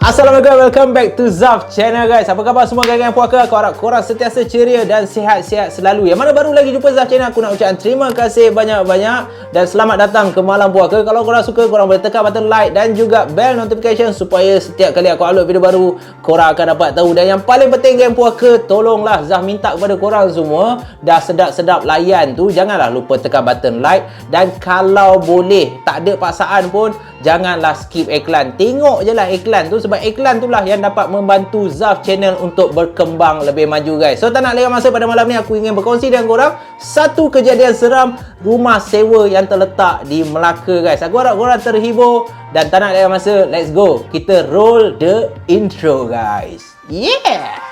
Assalamualaikum, welcome back to Zaf Channel guys. Apa khabar semua geng-geng puaka? Aku harap korang sentiasa ceria dan sihat-sihat selalu. Yang mana baru lagi jumpa Zaf Channel, aku nak ucapkan terima kasih banyak-banyak dan selamat datang ke malam puaka. Kalau korang suka, korang boleh tekan button like dan juga bell notification supaya setiap kali aku upload video baru, korang akan dapat tahu. Dan yang paling penting geng puaka, tolonglah Zaf minta kepada korang semua, dah sedap-sedap layan tu, janganlah lupa tekan button like. Dan kalau boleh, tak ada paksaan pun, janganlah skip iklan. Tengok je lah iklan tu, sebab iklan tu lah yang dapat membantu Zaf Channel untuk berkembang lebih maju guys. So tak nak lewat masa pada malam ni, aku ingin berkongsi dengan korang satu kejadian seram rumah sewa yang terletak di Melaka guys. Aku harap korang terhibur dan tak nak lewat masa, let's go. Kita roll the intro guys. Yeah!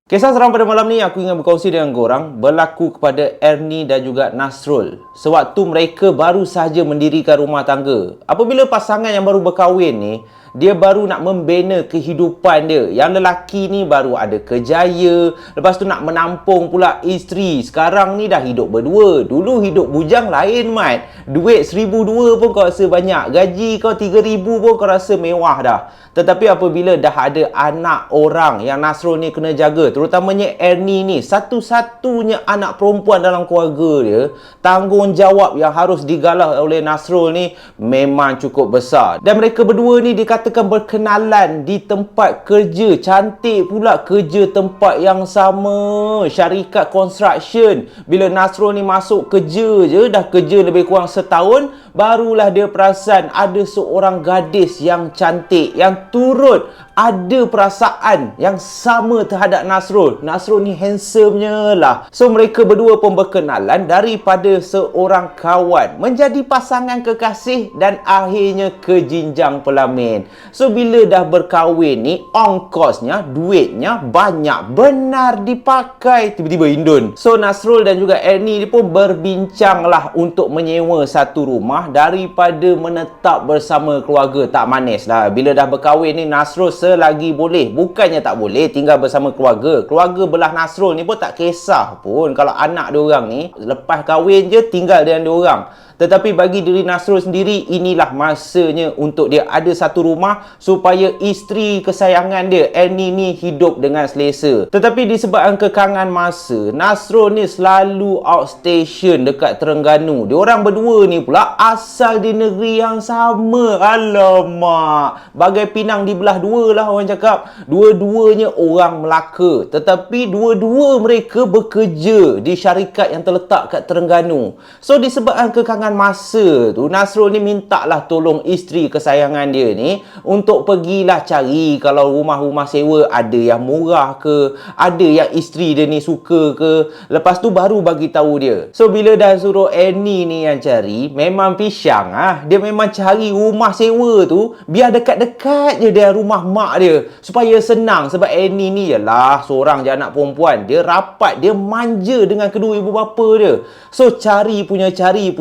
Kisah seram pada malam ni aku ingin berkongsi dengan korang berlaku kepada Ernie dan juga Nasrul sewaktu mereka baru sahaja mendirikan rumah tangga. Apabila pasangan yang baru berkahwin ni, dia baru nak membina kehidupan dia. Yang lelaki ni baru ada kerjaya, lepas tu nak menampung pula isteri. Sekarang ni dah hidup berdua. Dulu hidup bujang lain mat. Duit 1,200 pun kau rasa banyak. Gaji kau 3,000 pun kau rasa mewah dah. Tetapi apabila dah ada anak orang yang Nasrul ni kena jaga, terutamanya Ernie ni, satu-satunya anak perempuan dalam keluarga dia, tanggungjawab yang harus digalah oleh Nasrul ni memang cukup besar. Dan mereka berdua ni dikatakan berkenalan di tempat kerja. Cantik pula kerja tempat yang sama, syarikat construction. Bila Nasrul ni masuk kerja je, dah kerja lebih kurang setahun, barulah dia perasan ada seorang gadis yang cantik, yang turut ada perasaan yang sama terhadap Nasrul. Nasrul ni handsome-nya lah. So mereka berdua pun berkenalan daripada seorang kawan, menjadi pasangan kekasih dan akhirnya ke jenjang pelamin. So bila dah berkahwin ni, ongkosnya, duitnya banyak benar dipakai. Tiba-tiba Indun. So Nasrul dan juga Ernie ni pun berbincang lah untuk menyewa satu rumah daripada menetap bersama keluarga. Tak manis lah. Bila dah berkahwin ni, Nasrul selagi boleh, bukannya tak boleh tinggal bersama keluarga. Keluarga belah Nasrul ni pun tak kisah pun kalau anak diorang ni lepas kahwin je tinggal dengan diorang. Tetapi bagi diri Nasrul sendiri, inilah masanya untuk dia ada satu rumah supaya isteri kesayangan dia, Ernie ni, hidup dengan selesa. Tetapi disebabkan kekangan masa, Nasrul ni selalu outstation dekat Terengganu. Diorang berdua ni pula asal di negeri yang sama. Alamak, bagai pinang dibelah dua lah orang cakap. Dua-duanya orang Melaka, tetapi dua-dua mereka bekerja di syarikat yang terletak kat Terengganu. So disebabkan kekangan masa tu, Nasrul ni mintalah tolong isteri kesayangan dia ni untuk pergilah cari kalau rumah-rumah sewa ada yang murah ke, ada yang isteri dia ni suka ke. Lepas tu baru bagi tahu dia. So bila dah suruh Ernie ni yang cari, memang pisang ah. Dia memang cari rumah sewa tu biar dekat-dekat je dengan rumah mak dia supaya senang. Sebab Ernie ni yalah seorang je anak perempuan, dia rapat, dia manja dengan kedua ibu bapa dia. So cari punya cari,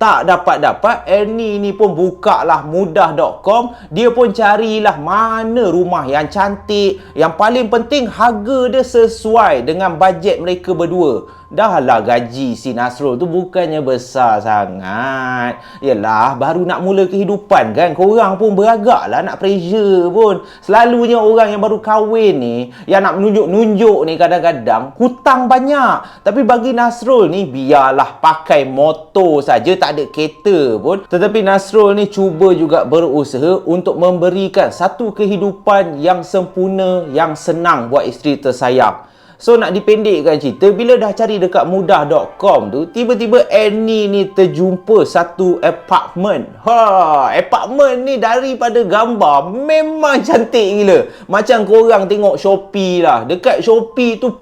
tak dapat-dapat, Ernie ni pun buka lah mudah.com. Dia pun carilah mana rumah yang cantik, yang paling penting harga dia sesuai dengan bajet mereka berdua. Dah lah gaji si Nasrul tu bukannya besar sangat. Yelah, baru nak mula kehidupan kan. Korang pun beragak lah nak pressure pun. Selalunya orang yang baru kahwin ni, yang nak menunjuk-nunjuk ni, kadang-kadang hutang banyak. Tapi bagi Nasrul ni, biarlah pakai motor saja, tak ada kereta pun. Tetapi Nasrul ni cuba juga berusaha untuk memberikan satu kehidupan yang sempurna, yang senang buat isteri tersayang. So nak dipendekkan cerita, bila dah cari dekat mudah.com tu, tiba-tiba Ernie ni terjumpa satu apartment. Apartment ni daripada gambar memang cantik gila. Macam korang tengok Shopee lah. Dekat Shopee tu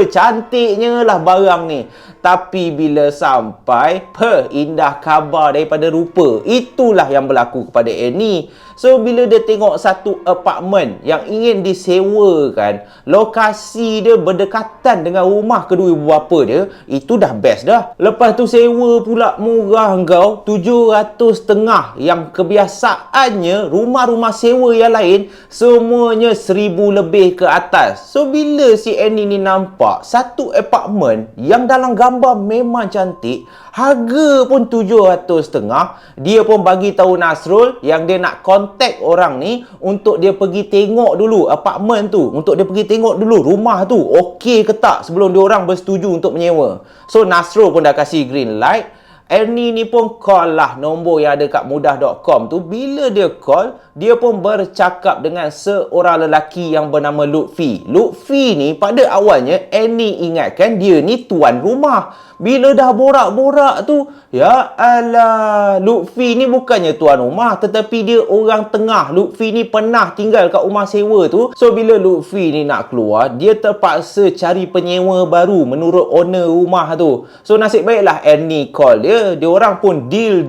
cantiknya lah barang ni. Tapi bila sampai, indah khabar daripada rupa. Itulah yang berlaku kepada Annie. So, bila dia tengok satu apartmen yang ingin disewakan, lokasi dia berdekatan dengan rumah kedua ibu bapa dia, itu dah best dah. Lepas tu sewa pula murah kau, 750, yang kebiasaannya rumah-rumah sewa yang lain semuanya 1000 lebih ke atas. So, bila si Annie ni nampak satu apartmen yang dalam gambar memang cantik, harga pun 750, dia pun bagi tahu Nasrul yang dia nak kontak orang ni untuk dia pergi tengok dulu apartmen tu, untuk dia pergi tengok dulu rumah tu okey ke tak sebelum dia orang bersetuju untuk menyewa. So Nasrul pun dah kasih green light. Annie ni pun call lah nombor yang ada kat mudah.com tu. Bila dia call, dia pun bercakap dengan seorang lelaki yang bernama Lutfi. Lutfi ni pada awalnya Annie ingatkan dia ni tuan rumah. Bila dah borak-borak tu, ya alah, Lutfi ni bukannya tuan rumah, tetapi dia orang tengah. Lutfi ni pernah tinggal kat rumah sewa tu. So bila Lutfi ni nak keluar, dia terpaksa cari penyewa baru menurut owner rumah tu. So nasib baiklah Annie call dia. Dia orang pun deal.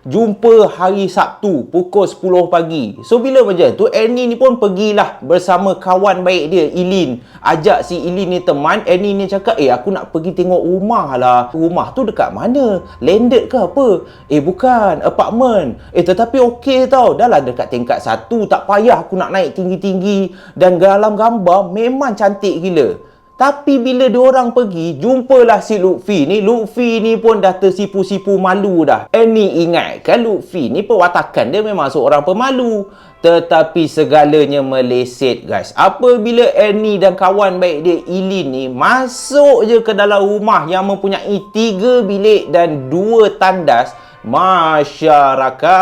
Jumpa hari Sabtu pukul 10 pagi. So bila macam tu, Annie ni pun pergilah bersama kawan baik dia, Ilin. Ajak si Ilin ni teman. Annie ni cakap, aku nak pergi tengok rumah lah. Rumah tu dekat mana? Landed ke apa? Bukan, apartmen. Tetapi okey tau. Dah lah dekat tingkat 1. Tak payah aku nak naik tinggi-tinggi. Dan dalam gambar memang cantik gila. Tapi bila diorang pergi, jumpalah si Lutfi ni. Lutfi ni pun dah tersipu-sipu malu dah. Annie ingatkan Lutfi ni perwatakan dia memang seorang pemalu. Tetapi segalanya meleset guys. Apabila Annie dan kawan baik dia Ilin ni masuk je ke dalam rumah yang mempunyai 3 bilik dan 2 tandas, masyarakat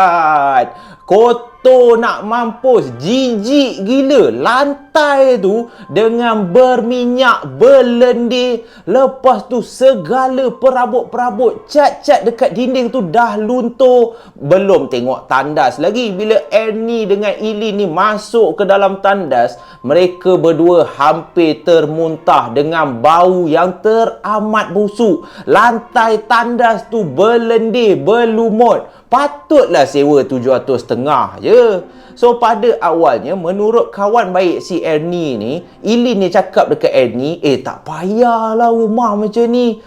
kotor nak mampus, jijik gila. Lantai tu dengan berminyak, berlendir. Lepas tu segala perabot-perabot, cat-cat dekat dinding tu dah luntur. Belum tengok tandas lagi. Bila Annie dengan Ilin ni masuk ke dalam tandas, mereka berdua hampir termuntah dengan bau yang teramat busuk. Lantai tandas tu berlendir, berlumut. Patutlah sewa 750 je. So pada awalnya menurut kawan baik si Annie ni, Ilin ni cakap dekat Annie, tak payahlah rumah macam ni.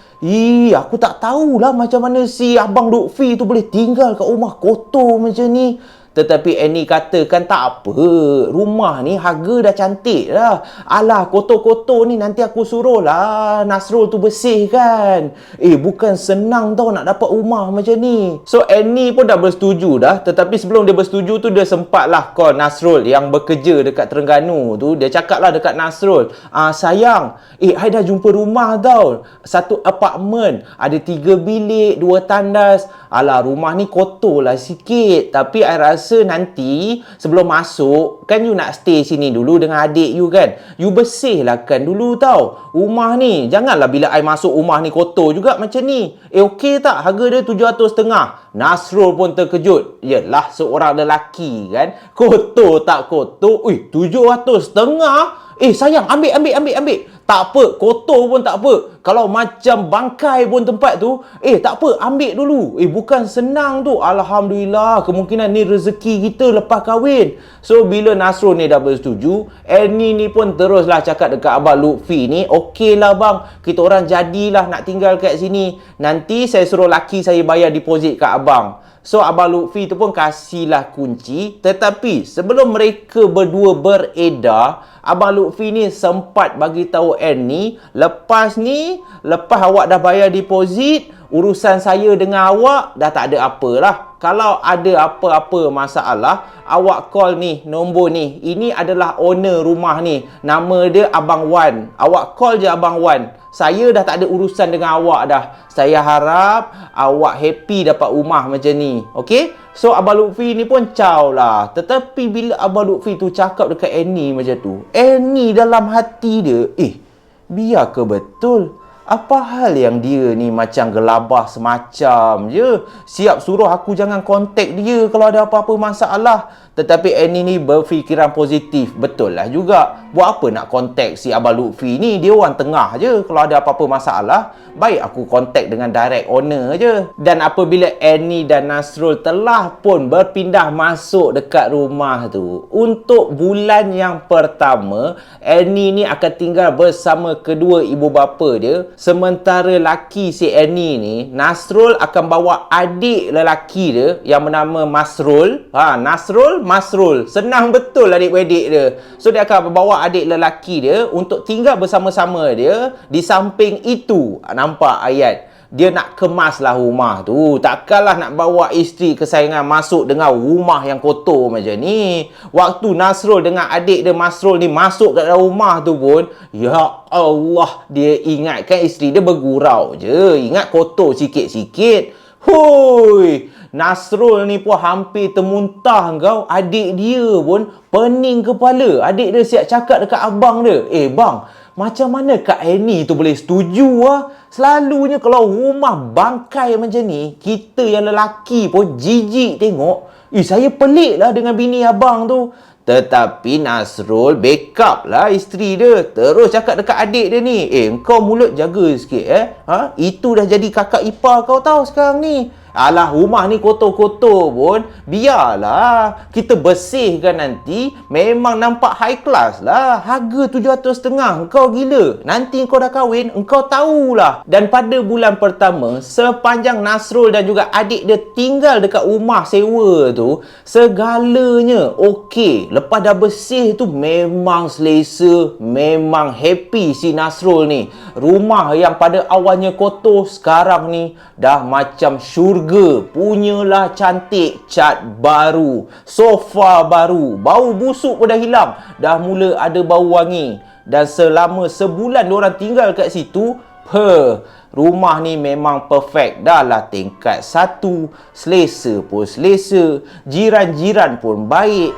Aku tak tahulah macam mana si Abang Lutfi tu boleh tinggal kat rumah kotor macam ni. Tetapi Annie katakan tak apa, rumah ni harga dah cantik dah. Alah, kotor-kotor ni nanti aku suruh lah Nasrul tu bersihkan. Bukan senang tau nak dapat rumah macam ni. So Annie pun dah bersetuju dah. Tetapi sebelum dia bersetuju tu, dia sempatlah call Nasrul yang bekerja dekat Terengganu tu. Dia cakap lah dekat Nasrul, sayang, I dah jumpa rumah tau. Satu apartmen, ada 3 bilik, 2 tandas. Alah, rumah ni kotor lah sikit. Tapi I rasa nanti sebelum masuk, kan you nak stay sini dulu dengan adik you kan. You bersihkan dulu tau rumah ni. Janganlah bila I masuk rumah ni kotor juga macam ni. Okey tak? Harga dia 750. Nasrul pun terkejut. Yelah, seorang lelaki kan. Kotor tak kotor. 750. Sayang, ambil. Tak apa, kotor pun tak apa. Kalau macam bangkai pun tempat tu, tak apa, ambil dulu. Bukan senang tu. Alhamdulillah, kemungkinan ni rezeki kita lepas kahwin. So, bila Nasrul ni dah bersetuju, Annie ni pun teruslah cakap dekat Abang Lutfi ni, okeylah bang, kita orang jadilah nak tinggal kat sini. Nanti saya suruh laki saya bayar deposit kat abang. So, Abang Lutfi tu pun kasihlah kunci. Tetapi, sebelum mereka berdua beredar, Abang Lutfi ni sempat bagi tahu Annie, lepas awak dah bayar deposit, urusan saya dengan awak dah tak ada apalah. Kalau ada apa-apa masalah, awak call ni, nombor ni. Ini adalah owner rumah ni. Nama dia Abang Wan. Awak call je Abang Wan. Saya dah tak ada urusan dengan awak dah. Saya harap awak happy dapat rumah macam ni. Okey? So, Abang Lutfi ni pun caw lah. Tetapi bila Abang Lutfi tu cakap dekat Annie macam tu, Annie dalam hati dia, biar ke betul Apa hal yang dia ni macam gelabah semacam je. Siap suruh aku jangan kontak dia kalau ada apa-apa masalah. Tetapi Annie ni berfikiran positif. Betul lah juga. Buat apa nak kontak si Abang Lutfi ni? Dia orang tengah je. Kalau ada apa-apa masalah, baik aku kontak dengan direct owner je. Dan apabila Annie dan Nasrul telah pun berpindah masuk dekat rumah tu, untuk bulan yang pertama, Annie ni akan tinggal bersama kedua ibu bapa dia. Sementara laki si Annie ni, Nasrul akan bawa adik lelaki dia yang bernama Masrul. Masrul. Senang betul adik-beradik dia. So dia akan bawa adik lelaki dia untuk tinggal bersama-sama dia. Di samping itu, nampak ayat, dia nak kemaslah rumah tu. Takkanlah nak bawa isteri kesayangan masuk dengan rumah yang kotor macam ni. Waktu Nasrul dengan adik dia Masrul ni masuk ke dalam rumah tu pun, ya Allah, dia ingatkan isteri dia bergurau je. Ingat kotor sikit-sikit. Hui, Nasrul ni pun hampir termuntah kau. Adik dia pun pening kepala. Adik dia siap cakap dekat abang dia, bang, macam mana Kak Annie tu boleh setuju lah? Selalunya kalau rumah bangkai macam ni, kita yang lelaki pun jijik tengok. Saya pelik lah dengan bini abang tu. Tetapi Nasrul backup lah isteri dia. Terus cakap dekat adik dia ni, kau mulut jaga sikit Itu dah jadi kakak ipar kau tahu sekarang ni. Alah, rumah ni kotor-kotor pun biarlah, kita bersihkan nanti. Memang nampak high class lah. Harga 750 kau gila. Nanti kau dah kahwin, engkau tahulah. Dan pada bulan pertama, sepanjang Nasrul dan juga adik dia tinggal dekat rumah sewa tu, segalanya okey. Lepas dah bersih tu memang selesa, memang happy si Nasrul ni. Rumah yang pada awalnya kotor sekarang ni dah macam syurga. Punyalah cantik, cat baru, sofa baru, bau busuk pun dah hilang, dah mula ada bau wangi. Dan selama sebulan diorang tinggal kat situ, rumah ni memang perfect. Dah lah tingkat 1, selesa pun selesa, jiran-jiran pun baik.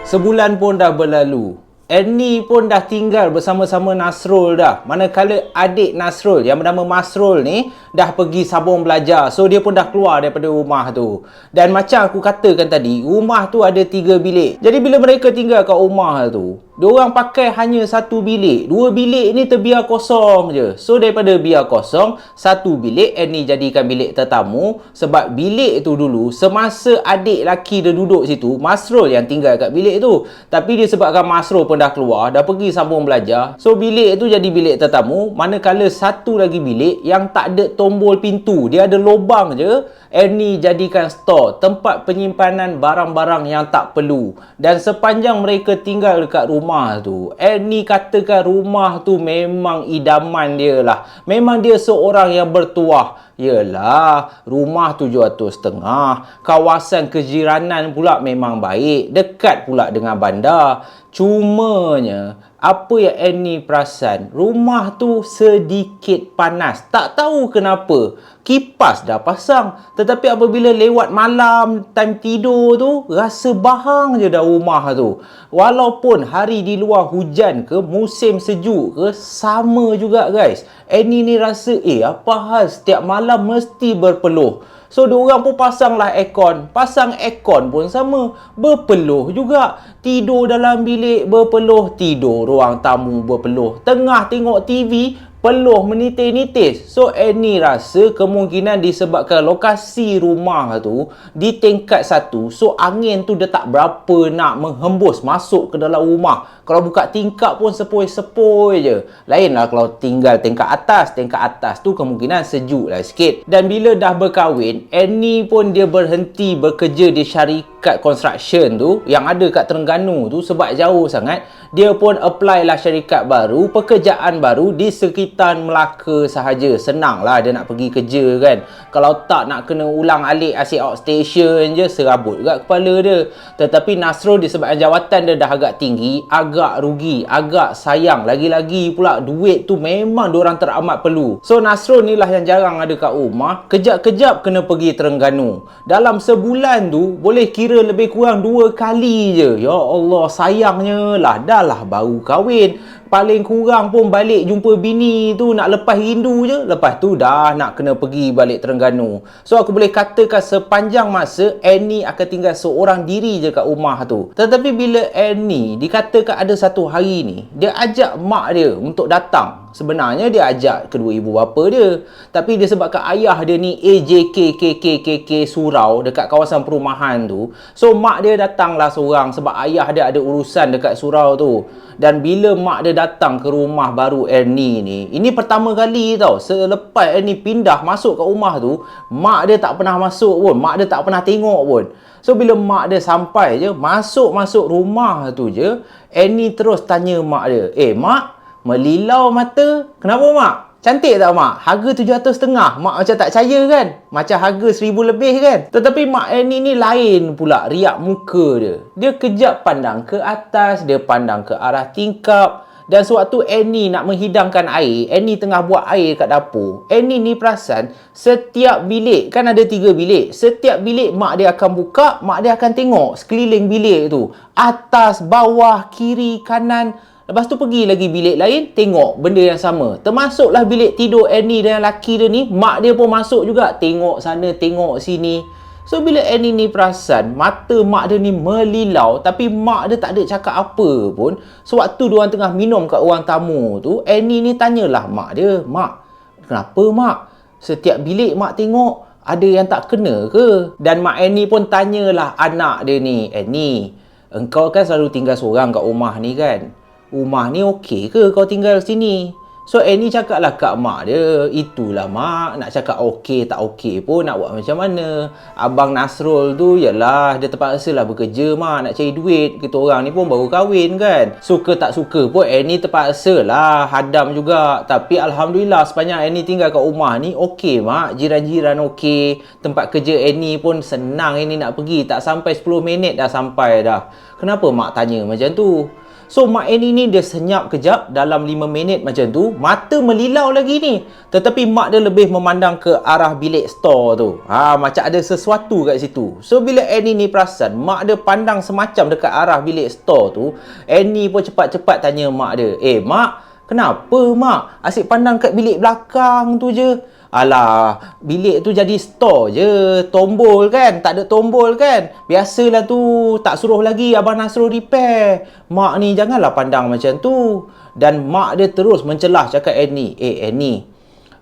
Sebulan pun dah berlalu. Annie pun dah tinggal bersama-sama Nasrul dah. Manakala adik Nasrul yang bernama Masrul ni dah pergi sambung belajar. So dia pun dah keluar daripada rumah tu. Dan macam aku katakan tadi, rumah tu ada 3 bilik. Jadi bila mereka tinggal kat rumah tu, diorang pakai hanya 1 bilik. 2 bilik ni terbiar kosong je. So daripada biar kosong, 1 bilik Annie jadikan bilik tetamu. Sebab bilik tu dulu, semasa adik laki dia duduk situ, Masrul yang tinggal kat bilik tu. Tapi disebabkan Masrul pun dah keluar, dah pergi sambung belajar, so bilik tu jadi bilik tetamu. Manakala satu lagi bilik yang tak ada tombol pintu, dia ada lubang je, Annie jadikan store, tempat penyimpanan barang-barang yang tak perlu. Dan sepanjang mereka tinggal dekat rumah tu, Annie katakan rumah tu memang idaman dia lah. Memang dia seorang yang bertuah. Yelah, rumah 750, kawasan kejiranan pula memang baik, dekat pula dengan bandar. Cumanya, apa yang Annie perasan, rumah tu sedikit panas. Tak tahu kenapa. Kipas dah pasang, tetapi apabila lewat malam, time tidur tu, rasa bahang je dah rumah tu. Walaupun hari di luar hujan ke, musim sejuk ke, sama juga guys. Annie ni rasa, apa hal setiap malam mesti berpeluh. So, diorang pun pasanglah aircon. Pasang aircon pun sama, berpeluh juga. Tidur dalam bilik berpeluh, tidur ruang tamu berpeluh. Tengah tengok TV, peluh menitis-nitis. So, Annie rasa kemungkinan disebabkan lokasi rumah tu di tingkat 1. So, angin tu dia tak berapa nak menghembus masuk ke dalam rumah. Kalau buka tingkap pun sepoi-sepoi je. Lainlah kalau tinggal tingkat atas. Tingkat atas tu kemungkinan sejuk lah sikit. Dan bila dah berkahwin, Annie pun dia berhenti bekerja di syarikat construction tu yang ada kat Terengganu tu sebab jauh sangat. Dia pun apply lah syarikat baru, pekerjaan baru di sekitar Melaka sahaja. Senang lah dia nak pergi kerja kan. Kalau tak nak kena ulang alik asyik outstation je, serabut juga kepala dia. Tetapi Nasrul disebabkan jawatan dia dah agak tinggi, agak rugi, agak sayang. Lagi-lagi pula duit tu memang diorang teramat perlu. So Nasrul ni lah yang jarang ada kat rumah. Kejap-kejap kena pergi Terengganu. Dalam sebulan tu boleh kira lebih kurang 2 kali je. Ya Allah, sayangnya lah, dah lah baru kahwin. Paling kurang pun balik jumpa bini tu nak lepas rindu je. Lepas tu dah nak kena pergi balik Terengganu. So aku boleh katakan sepanjang masa Annie akan tinggal seorang diri je kat rumah tu. Tetapi bila Annie dikatakan ada satu hari ni, dia ajak mak dia untuk datang. Sebenarnya dia ajak kedua ibu bapa dia. Tapi disebabkan ayah dia ni AJKKKKK surau dekat kawasan perumahan tu. So mak dia datanglah seorang sebab ayah dia ada urusan dekat surau tu. Dan bila mak dia datang ke rumah baru Ernie ni, ini pertama kali tau. Selepas Ernie pindah masuk ke rumah tu, mak dia tak pernah masuk pun. Mak dia tak pernah tengok pun. So bila mak dia sampai je, masuk rumah tu je, Ernie terus tanya mak dia, mak, melilau mata. Kenapa mak? Cantik tak mak? Harga 750. Mak macam tak percaya kan? Macam harga 1000 lebih kan? Tetapi mak Annie ni lain pula riak muka dia. Dia kejap pandang ke atas, dia pandang ke arah tingkap. Dan sewaktu Annie nak menghidangkan air, Annie tengah buat air kat dapur, Annie ni perasan setiap bilik, kan ada 3 bilik, setiap bilik mak dia akan buka, mak dia akan tengok sekeliling bilik tu, atas, bawah, kiri, kanan. Lepas tu pergi lagi bilik lain, tengok benda yang sama. Termasuklah bilik tidur Annie dan laki dia ni, mak dia pun masuk juga, tengok sana, tengok sini. So bila Annie ni perasan mata mak dia ni melilau, tapi mak dia tak ada cakap apa pun. Sewaktu diorang tengah minum kat ruang tamu tu, Annie ni tanyalah mak dia, mak, kenapa mak? Setiap bilik mak tengok ada yang tak kena ke? Dan mak Annie pun tanyalah anak dia ni, Annie, engkau kan selalu tinggal seorang kat rumah ni kan? Rumah ni okey ke kau tinggal sini? So Annie cakaplah kat mak dia, itulah mak, nak cakap okey tak okey pun nak buat macam mana. Abang Nasrul tu yalah, dia terpaksa lah bekerja mak, nak cari duit. Kita orang ni pun baru kahwin kan. Suka tak suka pun Annie terpaksa lah hadam juga. Tapi Alhamdulillah sepanjang Annie tinggal kat rumah ni okey mak, jiran-jiran okey. Tempat kerja Annie pun senang Annie nak pergi, tak sampai 10 minit dah sampai dah. Kenapa mak tanya macam tu? So mak Annie ni dia senyap kejap, dalam 5 minit macam tu, mata melilau lagi ni. Tetapi mak dia lebih memandang ke arah bilik store tu. Macam ada sesuatu kat situ. So bila Annie ni perasan mak dia pandang semacam dekat arah bilik store tu, Annie pun cepat-cepat tanya mak dia, mak, kenapa mak? Asyik pandang kat bilik belakang tu je. Alah, bilik tu jadi store je. Tombol kan? Tak ada tombol kan? Biasalah tu. Tak suruh lagi Abang Nasrul repair. Mak ni janganlah pandang macam tu. Dan mak dia terus mencelah cakap Annie, Annie,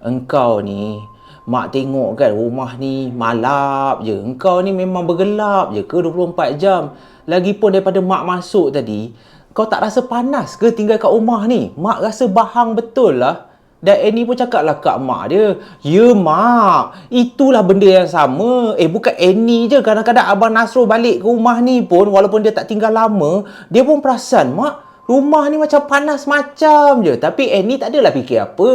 engkau ni, mak tengok kan rumah ni malap je. Engkau ni memang bergelap je ke 24 jam. Lagipun daripada mak masuk tadi, kau tak rasa panas ke tinggal kat rumah ni? Mak rasa bahang betul lah. Dan Annie pun cakap lah kat mak dia, ya mak, itulah benda yang sama. Bukan Annie je, kadang-kadang Abang Nasrul balik ke rumah ni pun, walaupun dia tak tinggal lama, dia pun perasan, mak, rumah ni macam panas macam je. Tapi Annie tak adalah fikir apa.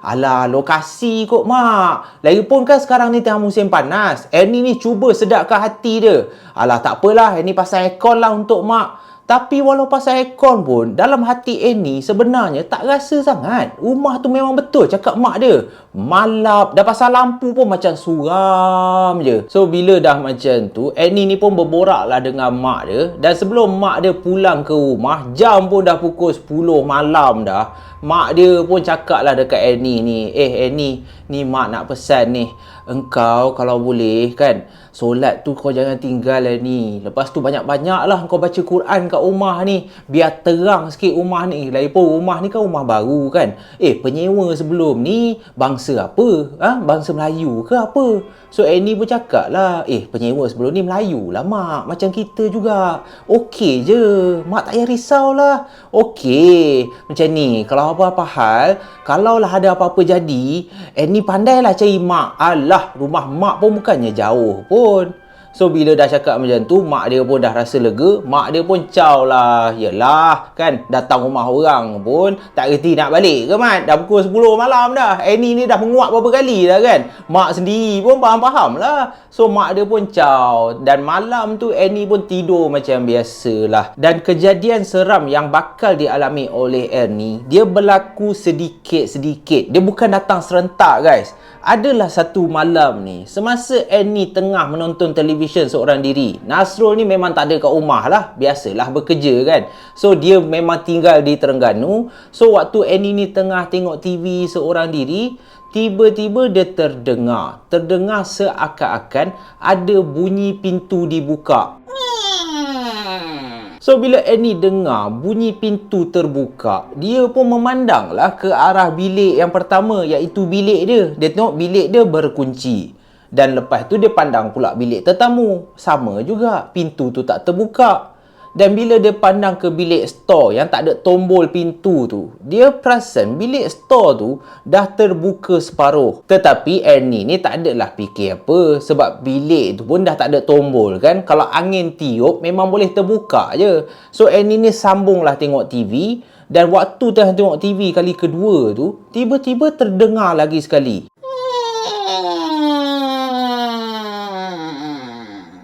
Alah, lokasi kot mak. Lagipun kan sekarang ni tengah musim panas. Annie ni cuba sedapkan hati dia. Alah, tak apalah, Annie pasang aircon lah untuk mak. Tapi walau pasal aircon pun, dalam hati Annie sebenarnya tak rasa sangat. Rumah tu memang betul cakap mak dia, malap. Dah pasal lampu pun macam suram je. So bila dah macam tu, Annie ni pun berborak lah dengan mak dia. Dan sebelum mak dia pulang ke rumah, jam pun dah pukul 10 malam dah, mak dia pun cakap lah dekat Annie ni, Annie, ni mak nak pesan ni, engkau kalau boleh kan, solat tu kau jangan tinggal lah ni. Lepas tu banyak-banyak lah kau baca Quran kat rumah ni, biar terang sikit rumah ni. Lagipun rumah ni kan rumah baru kan. Penyewa sebelum ni bangsa apa? Bangsa Melayu ke apa? So Annie pun cakap lah, penyewa sebelum ni Melayu lah mak, macam kita juga. Okey je, mak tak payah risau lah. Okey, macam ni, kalau apa-apa hal, kalau lah ada apa-apa jadi, Annie pandailah cari mak. Alah, rumah mak pun bukannya jauh pun. So bila dah cakap macam tu, mak dia pun dah rasa lega. Mak dia pun caw lah. Yelah kan, datang rumah orang pun tak reti nak balik ke mat. Dah pukul 10 malam dah. Annie ni dah menguap berapa kali dah kan. Mak sendiri pun faham-faham lah. So mak dia pun caw. Dan malam tu Annie pun tidur macam biasalah. Dan kejadian seram yang bakal dialami oleh Annie, dia berlaku sedikit-sedikit. Dia bukan datang serentak guys. Adalah satu malam ni, semasa Annie tengah menonton televisyen televisyen seorang diri. Nasrul ni memang tak ada kat rumah lah. Biasalah bekerja kan. So, dia memang tinggal di Terengganu. So, waktu Annie ni tengah tengok TV seorang diri, tiba-tiba dia terdengar seakan-akan ada bunyi pintu dibuka. So, bila Annie dengar bunyi pintu terbuka, dia pun memandanglah ke arah bilik yang pertama, iaitu bilik dia. Dia tengok bilik dia berkunci. Dan lepas tu dia pandang pula bilik tetamu. Sama juga, pintu tu tak terbuka. Dan bila dia pandang ke bilik store yang tak ada tombol pintu tu, dia perasan bilik store tu dah terbuka separuh. Tetapi Annie ni tak adalah fikir apa, sebab bilik tu pun dah tak ada tombol kan. Kalau angin tiup memang boleh terbuka je. So Annie ni sambunglah tengok TV. Dan waktu tengah tengok TV kali kedua tu, tiba-tiba terdengar lagi sekali.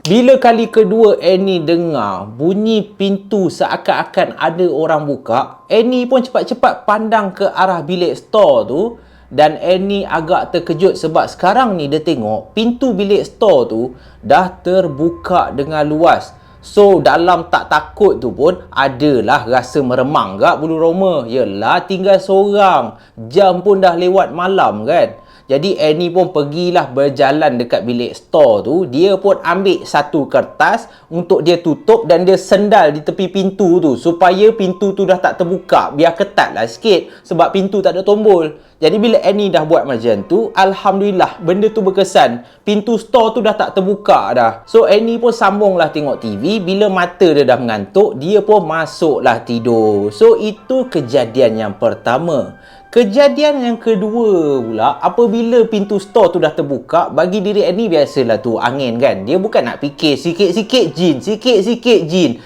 Bila kali kedua Annie dengar bunyi pintu seakan-akan ada orang buka, Annie pun cepat-cepat pandang ke arah bilik store tu. Dan Annie agak terkejut sebab sekarang ni dia tengok pintu bilik store tu dah terbuka dengan luas. So dalam tak takut tu pun adalah rasa meremang gak bulu roma. Yelah, tinggal seorang, jam pun dah lewat malam kan. Jadi Annie pun pergilah berjalan dekat bilik store tu. Dia pun ambil satu kertas untuk dia tutup dan dia sendal di tepi pintu tu supaya pintu tu dah tak terbuka. Biar ketat lah sikit sebab pintu tak ada tombol. Jadi bila Annie dah buat macam tu, Alhamdulillah benda tu berkesan. Pintu store tu dah tak terbuka dah. So Annie pun sambunglah tengok TV. Bila mata dia dah mengantuk, dia pun masuklah tidur. So itu kejadian yang pertama. Kejadian yang kedua pula, apabila pintu store tu dah terbuka, bagi diri Annie biasalah tu angin kan. Dia bukan nak fikir sikit-sikit jin, sikit-sikit jin.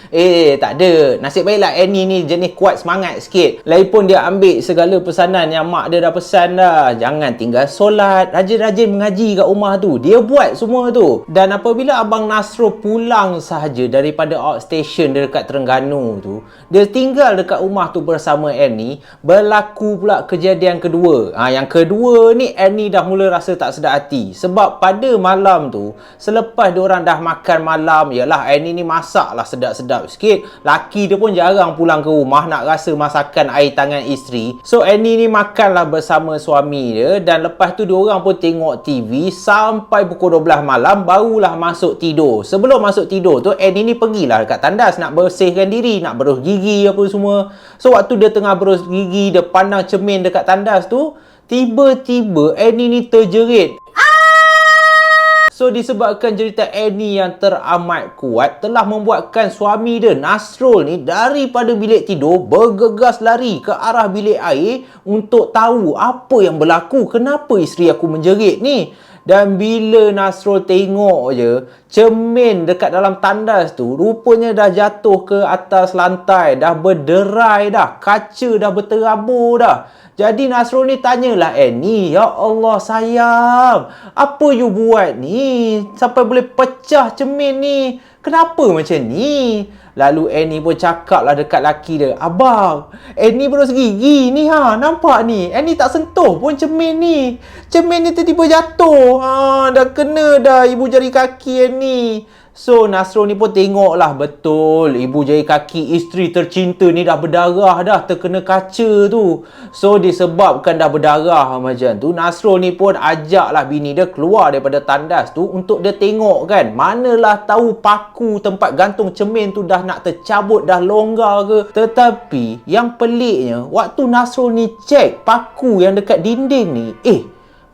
Tak ada. Nasib baiklah Annie ni jenis kuat semangat sikit. Lagipun dia ambil segala pesanan yang mak dia dah pesan dah. Jangan tinggal solat, rajin-rajin mengaji kat rumah tu. Dia buat semua tu. Dan apabila Abang Nasrul pulang sahaja daripada outstation dia dekat Terengganu tu, dia tinggal dekat rumah tu bersama Annie, berlaku pula kejadian kedua. Yang kedua ni Annie dah mula rasa tak sedap hati. Sebab pada malam tu, selepas diorang dah makan malam, yalah Annie ni masak lah sedap-sedap sikit. Laki dia pun jarang pulang ke rumah nak rasa masakan air tangan isteri. So Annie ni makanlah bersama suami dia. Dan lepas tu diorang pun tengok TV sampai pukul 12 malam barulah masuk tidur. Sebelum masuk tidur tu, Annie ni pergilah dekat tandas nak bersihkan diri, nak berus gigi apa semua. So waktu dia tengah berus gigi, dia pandang cermin dekat tandas tu, tiba-tiba Annie ni terjerit. So disebabkan cerita Annie yang teramat kuat telah membuatkan suami dia Nasrul ni daripada bilik tidur bergegas lari ke arah bilik air untuk tahu apa yang berlaku, kenapa isteri aku menjerit ni. Dan bila Nasrul tengok je, cermin dekat dalam tandas tu rupanya dah jatuh ke atas lantai, dah berderai dah, kaca dah berterabur dah. Jadi Nasrul ni tanyalah Annie, "Ya Allah sayang, apa you buat ni? Sampai boleh pecah cermin ni. Kenapa macam ni?" Lalu Annie pun cakap lah dekat laki dia, "Abang, Annie berus gigi ni nampak ni. Annie tak sentuh pun cermin ni. Cermin ni tiba-tiba jatuh. Dah kena dah ibu jari kaki Annie." So Nasrul ni pun tengoklah betul ibu jari kaki isteri tercinta ni dah berdarah dah, terkena kaca tu. So disebabkan dah berdarah macam tu, Nasrul ni pun ajaklah bini dia keluar daripada tandas tu untuk dia tengok kan. Manalah tahu paku tempat gantung cermin tu dah nak tercabut, dah longgar ke. Tetapi yang peliknya, waktu Nasrul ni cek paku yang dekat dinding ni,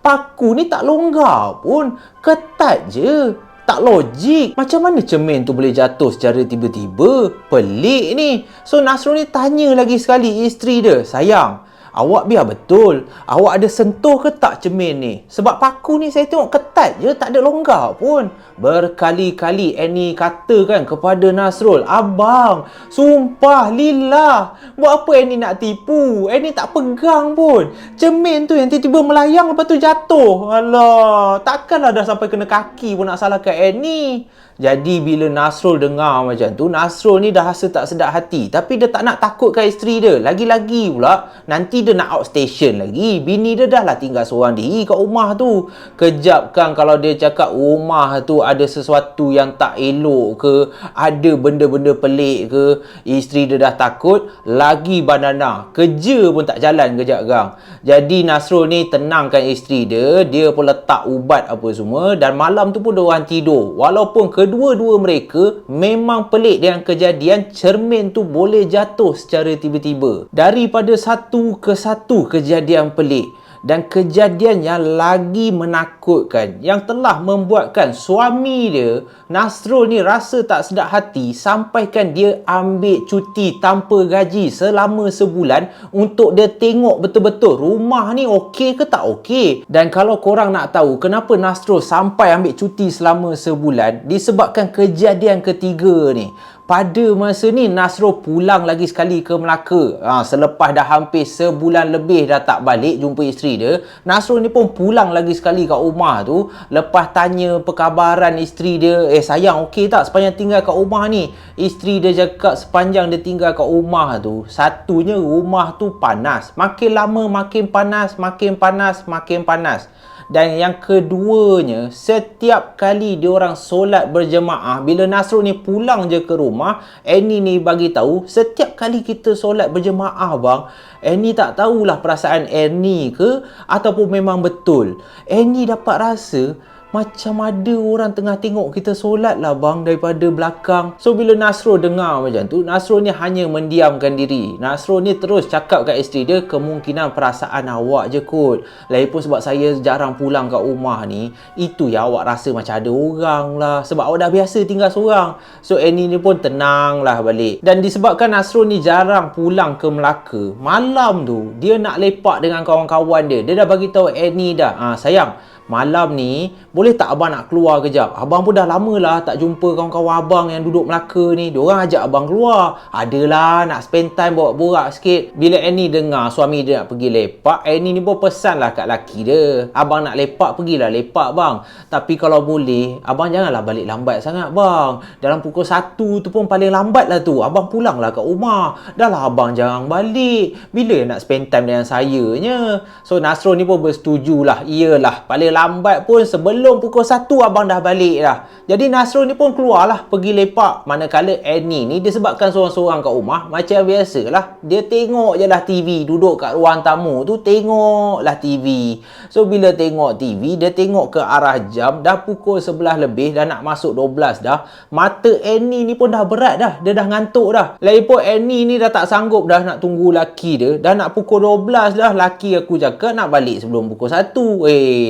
paku ni tak longgar pun, ketat je. Tak logik. Macam mana cermin tu boleh jatuh secara tiba-tiba? Pelik ni. So Nasrul ni tanya lagi sekali isteri dia, "Sayang, awak biar betul, awak ada sentuh ke tak cermin ni? Sebab paku ni saya tengok ketat je, tak ada longgar pun." Berkali-kali Annie katakan kepada Nasrul, "Abang, sumpah lillah, buat apa Annie nak tipu? Annie tak pegang pun. Cermin tu yang tiba-tiba melayang lepas tu jatuh. Alah, takkanlah dah sampai kena kaki pun nak salahkan Annie." Jadi bila Nasrul dengar macam tu, Nasrul ni dah rasa tak sedap hati. Tapi dia tak nak takutkan isteri dia. Lagi-lagi pula, nanti lagi dia nak outstation lagi. Bini dia dah lah tinggal seorang diri kat rumah tu. Kejap kan kalau dia cakap rumah tu ada sesuatu yang tak elok ke, ada benda-benda pelik ke, isteri dia dah takut, lagi banana. Kerja pun tak jalan kejap gang. Jadi Nasrul ni tenangkan isteri dia, dia pun letak ubat apa semua, dan malam tu pun diorang tidur. Walaupun kedua-dua mereka memang pelik dengan kejadian cermin tu boleh jatuh secara tiba-tiba. Daripada satu ke satu kejadian pelik dan kejadian yang lagi menakutkan yang telah membuatkan suami dia, Nasrul ni, rasa tak sedap hati sampaikan dia ambil cuti tanpa gaji selama sebulan untuk dia tengok betul-betul rumah ni okey ke tak okey. Dan kalau korang nak tahu kenapa Nasrul sampai ambil cuti selama sebulan, disebabkan kejadian ketiga ni. Pada masa ni Nasrul pulang lagi sekali ke Melaka. Selepas dah hampir sebulan lebih dah tak balik jumpa isteri dia, Nasrul ni pun pulang lagi sekali kat rumah tu. Lepas tanya perkabaran isteri dia, sayang okey tak sepanjang tinggal kat rumah ni? Isteri dia cakap sepanjang dia tinggal kat rumah tu, satunya rumah tu panas. Makin lama makin panas, makin panas, makin panas. Dan yang keduanya, setiap kali diorang solat berjemaah, bila Nasrul ni pulang je ke rumah, Annie ni bagi tahu, setiap kali kita solat berjemaah bang, Annie tak tahulah perasaan Annie ke ataupun memang betul. Annie dapat rasa macam ada orang tengah tengok kita solat lah bang daripada belakang. So bila Nasrul dengar macam tu, Nasrul ni hanya mendiamkan diri. Nasrul ni terus cakap kat isteri dia, kemungkinan perasaan awak je kot. Lagipun sebab saya jarang pulang kat rumah ni, itu yang awak rasa macam ada orang lah. Sebab awak dah biasa tinggal seorang. So Annie ni pun tenang lah balik. Dan disebabkan Nasrul ni jarang pulang ke Melaka, malam tu dia nak lepak dengan kawan-kawan dia. Dia dah bagi tahu Annie dah, sayang, malam ni boleh tak abang nak keluar kejap? Abang pun dah lama lah tak jumpa kawan-kawan abang yang duduk Melaka ni. Diorang ajak abang keluar. Adalah nak spend time borak-borak sikit. Bila Annie dengar suami dia nak pergi lepak, Annie ni pun pesan lah kat laki dia, abang nak lepak, pergilah lepak bang. Tapi kalau boleh, abang janganlah balik lambat sangat bang. Dalam pukul 1 tu pun paling lambat lah tu, abang pulang lah kat rumah. Dah lah abang jangan balik. Bila nak spend time dengan saya nya? So Nasrul ni pun bersetujulah. Iyalah, paling lambat pun sebelum pukul 1 abang dah balik dah. Jadi Nasrul ni pun keluarlah pergi lepak. Manakala Annie ni disebabkan seorang-seorang kat rumah, macam biasalah, dia tengok je lah TV. Duduk kat ruang tamu tu tengok lah TV. So bila tengok TV, dia tengok ke arah jam, dah pukul 11 lebih, dah nak masuk 12 dah. Mata Annie ni pun dah berat dah, dia dah ngantuk dah. Lagipun Annie ni dah tak sanggup dah nak tunggu laki dia. Dah nak pukul 12 dah, laki aku cakap nak balik sebelum pukul 1.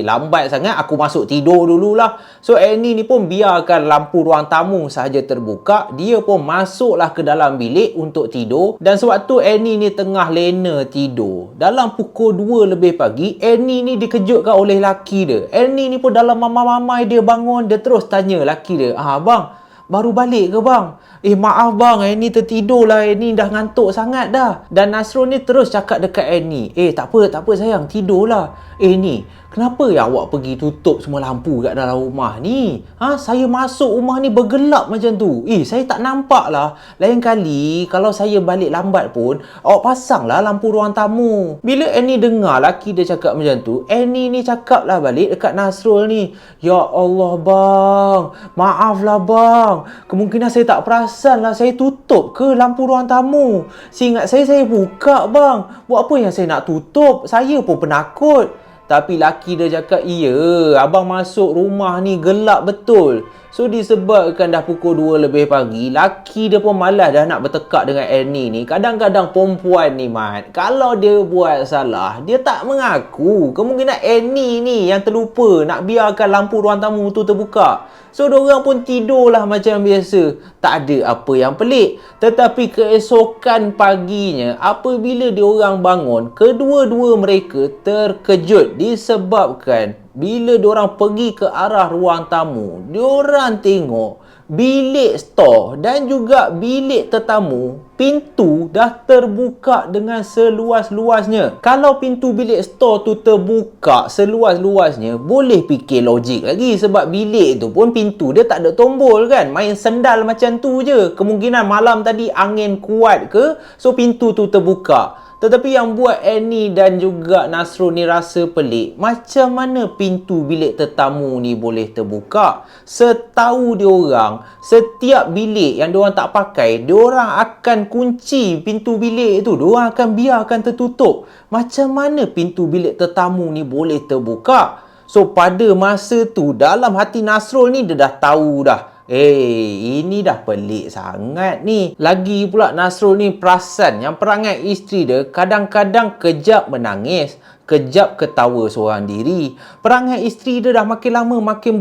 Lambat sangat, aku masuk tidur dululah. So Annie ni pun biarkan lampu ruang tamu sahaja terbuka. Dia pun masuklah ke dalam bilik untuk tidur. Dan sewaktu Annie ni tengah lena tidur, dalam pukul 2 lebih pagi, Annie ni dikejutkan oleh laki dia. Annie ni pun dalam mamai-mamai dia bangun. Dia terus tanya laki dia, bang, baru balik ke bang? Maaf bang, Annie tertidur lah. Annie dah ngantuk sangat dah. Dan Nasrul ni terus cakap dekat Annie, tak apa sayang, tidurlah. Ni, kenapa ya awak pergi tutup semua lampu kat dalam rumah ni? Saya masuk rumah ni bergelap macam tu. Saya tak nampak lah. Lain kali kalau saya balik lambat pun, awak pasang lah lampu ruang tamu. Bila Annie dengar laki dia cakap macam tu, Annie ni cakap lah balik dekat Nasrul ni, ya Allah bang, maaf lah bang, kemungkinan saya tak perasan lah, saya tutup ke lampu ruang tamu? Seingat saya buka bang. Buat apa yang saya nak tutup? Saya pun penakut. Tapi laki dia cakap, iya, abang masuk rumah ni gelap betul. So disebabkan dah pukul 2 lebih pagi, laki dia pun malas dah nak bertekak dengan Annie ni. Kadang-kadang perempuan ni Mat, kalau dia buat salah, dia tak mengaku. Kemungkinan Annie ni yang terlupa nak biarkan lampu ruang tamu tu terbuka. So diorang pun tidurlah macam biasa. Tak ada apa yang pelik. Tetapi keesokan paginya, apabila diorang bangun, kedua-dua mereka terkejut disebabkan bila diorang pergi ke arah ruang tamu, diorang tengok bilik stor dan juga bilik tetamu, pintu dah terbuka dengan seluas-luasnya. Kalau pintu bilik stor tu terbuka seluas-luasnya, boleh fikir logik lagi. Sebab bilik tu pun pintu dia tak ada tombol kan, main sendal macam tu je. Kemungkinan malam tadi angin kuat ke, so pintu tu terbuka. Tetapi yang buat Annie dan juga Nasrul ni rasa pelik, macam mana pintu bilik tetamu ni boleh terbuka? Setahu diorang, setiap bilik yang diorang tak pakai, diorang akan kunci pintu bilik tu. Diorang akan biarkan tertutup. Macam mana pintu bilik tetamu ni boleh terbuka? So, pada masa tu, dalam hati Nasrul ni, dia dah tahu dah. Ini dah pelik sangat ni. Lagi pula Nasrul ni perasan yang perangai isteri dia kadang-kadang kejap menangis, kejap ketawa seorang diri. Perangai isteri dia dah makin lama makin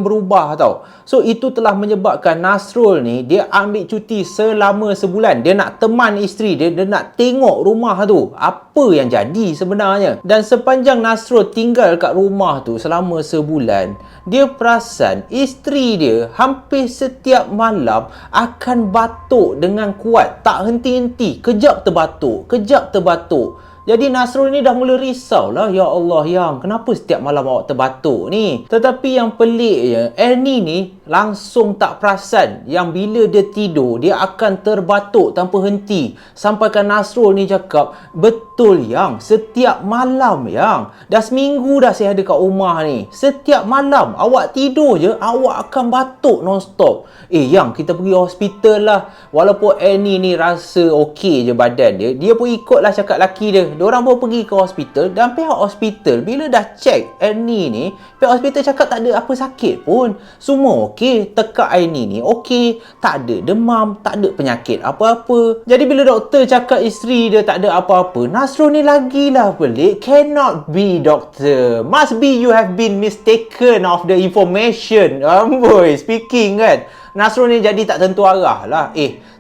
berubah tau. So itu telah menyebabkan Nasrul ni dia ambil cuti selama sebulan. Dia nak teman isteri dia, dia nak tengok rumah tu, apa yang jadi sebenarnya. Dan sepanjang Nasrul tinggal kat rumah tu selama sebulan, dia perasan isteri dia hampir setiap malam akan batuk dengan kuat, tak henti-henti, kejap terbatuk, kejap terbatuk. Jadi Nasrul ni dah mula risau lah. Ya Allah, Yang, kenapa setiap malam awak terbatuk ni? Tetapi yang peliknya, Annie ni langsung tak perasan yang bila dia tidur, dia akan terbatuk tanpa henti. Sampaikan Nasrul ni cakap, betul Yang, setiap malam Yang. Dah seminggu dah saya ada kat rumah ni. Setiap malam, awak tidur je, awak akan batuk non-stop. Yang, kita pergi hospital lah. Walaupun Annie ni rasa okey je badan dia, dia pun ikutlah cakap laki dia. Diorang pun pergi ke hospital dan pihak hospital bila dah check Annie ni, pihak hospital cakap tak ada apa sakit pun. Semua okey, tekak Annie ni okey, tak ada demam, tak ada penyakit apa-apa. Jadi bila doktor cakap isteri dia tak ada apa-apa, Nasrul ni lagilah pelik. Cannot be doktor. Must be you have been mistaken of the information. Amboi, speaking kan. Nasrul ni jadi tak tentu arah lah.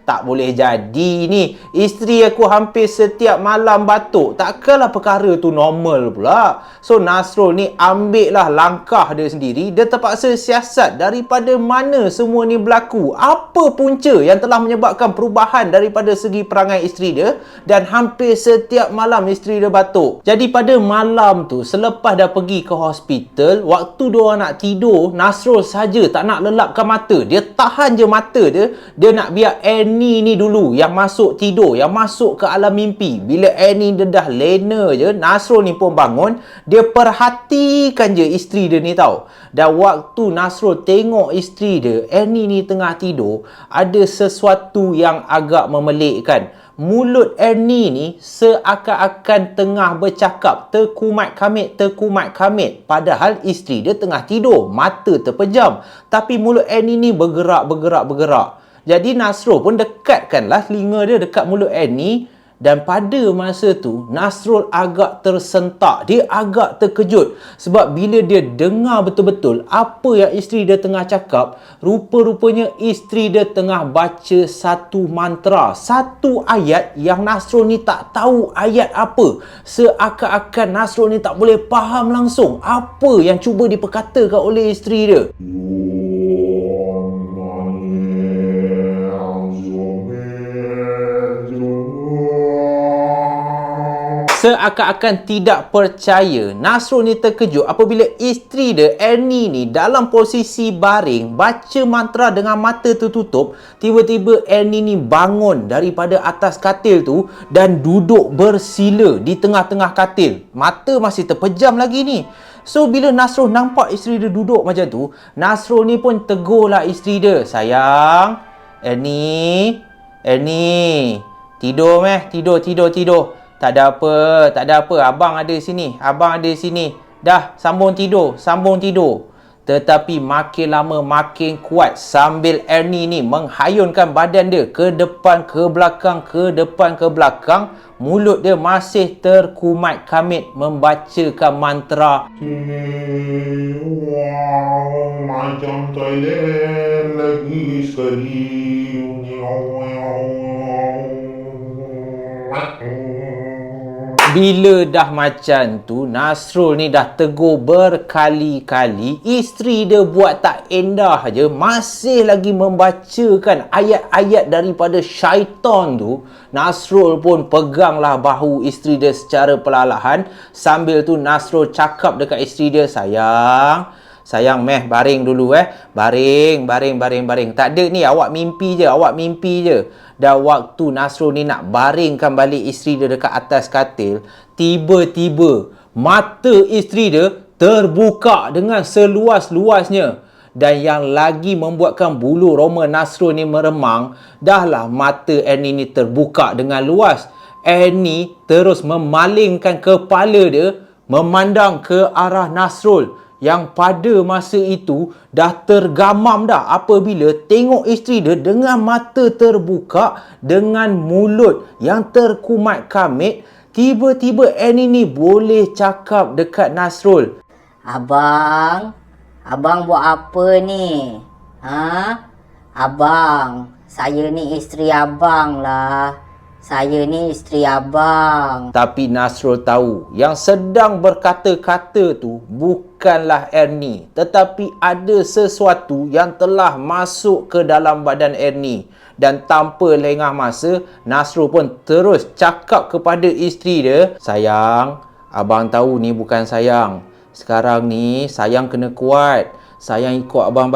Tak boleh jadi ni. Isteri aku hampir setiap malam batuk. Takkanlah perkara tu normal pula. So Nasrul ni ambil lah langkah dia sendiri. Dia terpaksa siasat daripada mana semua ni berlaku. Apa punca yang telah menyebabkan perubahan daripada segi perangai isteri dia. Dan hampir setiap malam isteri dia batuk. Jadi pada malam tu, selepas dah pergi ke hospital, waktu diorang nak tidur, Nasrul saja tak nak lelapkan mata. Dia tahan je mata dia. Dia nak biar Annie ni dulu yang masuk tidur, yang masuk ke alam mimpi. Bila Annie dia dah lena je, Nasrul ni pun bangun. Dia perhatikan je isteri dia ni tau. Dan waktu Nasrul tengok isteri dia, Annie ni tengah tidur, ada sesuatu yang agak memelikkan. Mulut Annie ni seakan-akan tengah bercakap, terkumat kamit. Padahal isteri dia tengah tidur, mata terpejam. Tapi mulut Annie ni bergerak. Jadi Nasrul pun dekatkanlah telinga dia dekat mulut Annie. Dan pada masa tu, Nasrul agak tersentak. Dia agak terkejut. Sebab bila dia dengar betul-betul apa yang isteri dia tengah cakap, rupa-rupanya isteri dia tengah baca satu mantra. Satu ayat yang Nasrul ni tak tahu ayat apa. Seakan-akan Nasrul ni tak boleh faham langsung apa yang cuba diperkatakan oleh isteri dia. Seakan-akan tidak percaya, Nasrul ni terkejut apabila isteri dia, Annie ni, dalam posisi baring, baca mantra dengan mata tertutup. Tiba-tiba Annie ni bangun daripada atas katil tu dan duduk bersila di tengah-tengah katil. Mata masih terpejam lagi ni. So, bila Nasrul nampak isteri dia duduk macam tu, Nasrul ni pun tegurlah isteri dia. Sayang, Annie, tidur meh, tidur. Tak ada apa. Abang ada sini. Dah, sambung tidur. Tetapi makin lama makin kuat sambil Annie ni menghayunkan badan dia ke depan, ke belakang. Mulut dia masih terkumat kamit membacakan mantra. Macam toilet lagi sekali. Bila dah macam tu, Nasrul ni dah tegur berkali-kali. Isteri dia buat tak endah je, masih lagi membacakan ayat-ayat daripada syaitan tu. Nasrul pun peganglah bahu isteri dia secara perlahan. Sambil tu Nasrul cakap dekat isteri dia, sayang, Sayang meh baring dulu Baring. Tak ada ni, awak mimpi je. Dan waktu Nasrul ni nak baringkan balik isteri dia dekat atas katil, tiba-tiba mata isteri dia terbuka dengan seluas-luasnya. Dan yang lagi membuatkan bulu roma Nasrul ni meremang, dahlah mata Annie ni terbuka dengan luas. Annie terus memalingkan kepala dia memandang ke arah Nasrul, yang pada masa itu dah tergamam dah apabila tengok isteri dia dengan mata terbuka, dengan mulut yang terkumat kamit. Tiba-tiba Annie ni boleh cakap dekat Nasrul. Abang buat apa ni? Abang, saya ni isteri abang lah. Tapi Nasrul tahu yang sedang berkata-kata tu bukanlah Ernie, tetapi ada sesuatu yang telah masuk ke dalam badan Ernie. Dan tanpa lengah masa, Nasrul pun terus cakap kepada isteri dia, "Sayang, abang tahu ni bukan sayang. Sekarang ni sayang kena kuat. Sayang ikut abang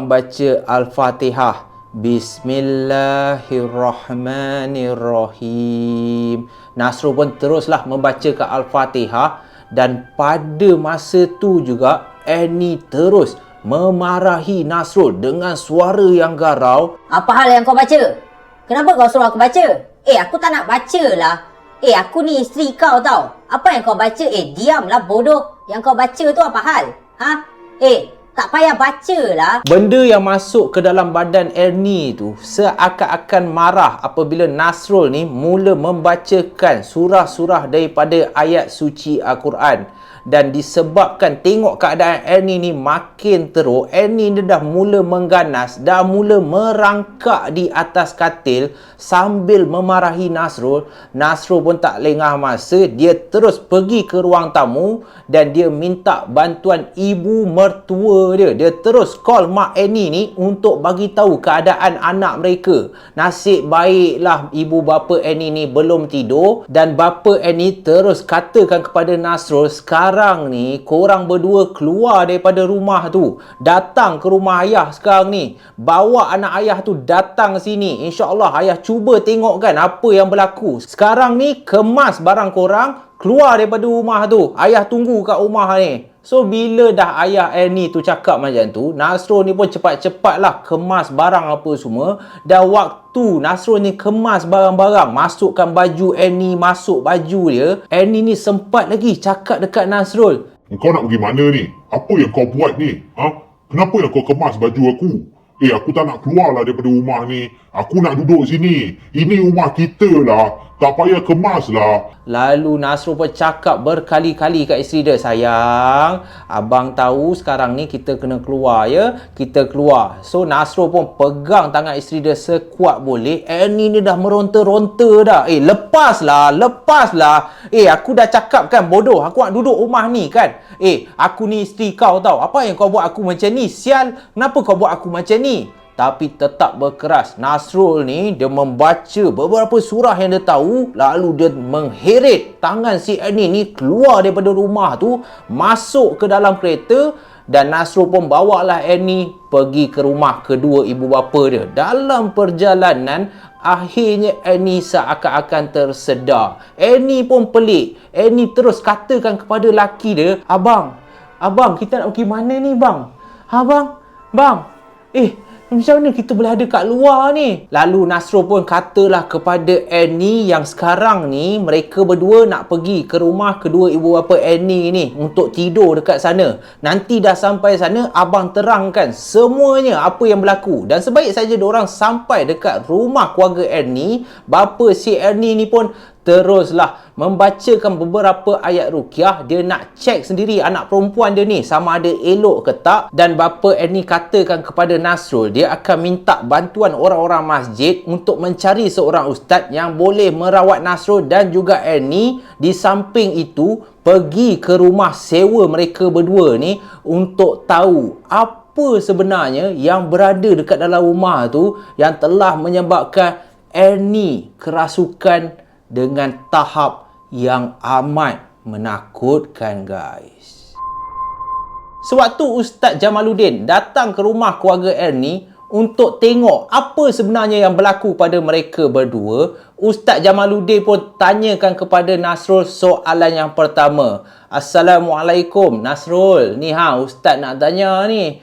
baca Al-Fatihah. Bismillahirrahmanirrahim." Nasrul pun teruslah membacakan Al-Fatihah. Dan pada masa tu juga Annie terus memarahi Nasrul dengan suara yang garau. Apa hal yang kau baca? Kenapa kau suruh aku baca? Aku tak nak baca lah. Aku ni isteri kau tau. Apa yang kau baca? Diamlah bodoh. Yang kau baca tu apa hal? Tak payah baca lah. Benda yang masuk ke dalam badan Ernie tu seakan-akan marah apabila Nasrul ni mula membacakan surah-surah daripada ayat suci Al-Quran. Dan disebabkan tengok keadaan Ernie ni makin teruk, Ernie ni dah mula mengganas, dah mula merangkak di atas katil sambil memarahi Nasrul. Nasrul pun tak lengah masa, dia terus pergi ke ruang tamu dan dia minta bantuan ibu mertua dia. Dia terus call mak Ernie ni untuk bagi tahu keadaan anak mereka. Nasib baiklah ibu bapa Ernie ni belum tidur, dan bapa Ernie terus katakan kepada Nasrul, "Sekarang ni korang berdua keluar daripada rumah tu, datang ke rumah ayah sekarang ni, bawa anak ayah tu datang sini. InsyaAllah ayah cuba tengokkan apa yang berlaku. Sekarang ni kemas barang korang, keluar daripada rumah tu, ayah tunggu kat rumah ni." So bila dah ayah Annie tu cakap macam tu, Nasrul ni pun cepat-cepatlah kemas barang apa semua. Dan waktu Nasrul ni kemas barang-barang, masukkan baju Annie, masuk baju dia, Annie ni sempat lagi cakap dekat Nasrul, "Kau nak pergi mana ni? Apa yang kau buat ni? Kenapa yang kau kemas baju aku? Aku tak nak keluar lah daripada rumah ni. Aku nak duduk sini. Ini rumah kita lah. Tak payah kemas lah." Lalu Nasrul pun cakap berkali-kali kat isteri dia, "Sayang, abang tahu sekarang ni kita kena keluar ya. Kita keluar." So Nasrul pun pegang tangan isteri dia sekuat boleh. Annie ni dah meronta-ronta dah. Lepaslah. Aku dah cakap kan bodoh. Aku nak duduk rumah ni kan. Aku ni isteri kau tau. Apa yang kau buat aku macam ni? Sial. Kenapa kau buat aku macam ni? Tapi tetap berkeras. Nasrul ni dia membaca beberapa surah yang dia tahu, lalu dia mengheret tangan si Annie ni keluar daripada rumah tu, masuk ke dalam kereta. Dan Nasrul pun bawalah Annie pergi ke rumah kedua ibu bapa dia. Dalam perjalanan, akhirnya Annie seakan-akan tersedar. Annie pun pelik. Annie terus katakan kepada laki dia, Abang, kita nak pergi mana ni bang? Bang, macam mana kita boleh ada kat luar ni?" Lalu Nasrul pun katalah kepada Annie yang sekarang ni mereka berdua nak pergi ke rumah kedua ibu bapa Annie ni untuk tidur dekat sana. Nanti dah sampai sana, abang terangkan semuanya apa yang berlaku. Dan sebaik saja diorang sampai dekat rumah keluarga Annie, bapa si Annie ni pun teruslah membacakan beberapa ayat ruqyah. Dia nak cek sendiri anak perempuan dia ni sama ada elok ke tak. Dan bapa Annie katakan kepada Nasrul, dia akan minta bantuan orang-orang masjid untuk mencari seorang ustaz yang boleh merawat Nasrul dan juga Annie. Di samping itu, pergi ke rumah sewa mereka berdua ni untuk tahu apa sebenarnya yang berada dekat dalam rumah tu yang telah menyebabkan Annie kerasukan dengan tahap yang amat menakutkan, guys. Sewaktu Ustaz Jamaluddin datang ke rumah keluarga Ernie untuk tengok apa sebenarnya yang berlaku pada mereka berdua, Ustaz Jamaluddin pun tanyakan kepada Nasrul soalan yang pertama. Assalamualaikum Nasrul. Ni Ustaz nak tanya ni.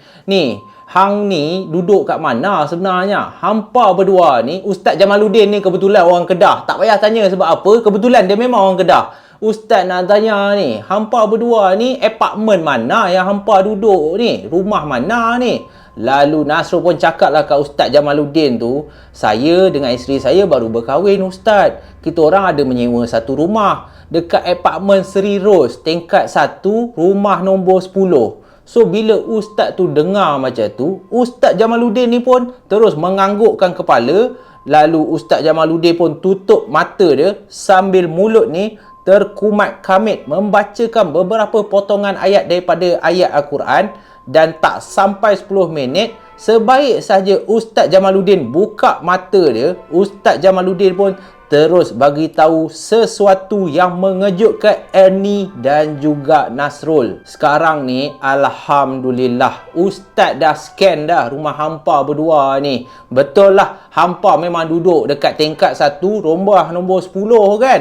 Hang ni duduk kat mana sebenarnya? Hampa berdua ni, Ustaz Jamaluddin ni kebetulan orang Kedah. Tak payah tanya sebab apa, kebetulan dia memang orang Kedah. Ustaz nak tanya ni, hampa berdua ni apartmen mana yang hampa duduk ni? Rumah mana ni? Lalu Nasrul pun cakap lah kat Ustaz Jamaluddin tu, saya dengan isteri saya baru berkahwin Ustaz. Kita orang ada menyewa satu rumah dekat apartmen Seri Rose, tingkat 1, rumah nombor 10. So bila Ustaz tu dengar macam tu, Ustaz Jamaluddin ni pun terus menganggukkan kepala. Lalu Ustaz Jamaluddin pun tutup mata dia sambil mulut ni terkumat-kamit membacakan beberapa potongan ayat daripada ayat Al-Quran. Dan tak sampai 10 minit, sebaik saja Ustaz Jamaluddin buka mata dia, Ustaz Jamaluddin pun terus bagi tahu sesuatu yang mengejutkan Ernie dan juga Nasrul. Sekarang ni alhamdulillah Ustaz dah scan dah rumah hampa berdua ni. Betul lah, hampa memang duduk dekat tingkat 1, rumah nombor 10 kan.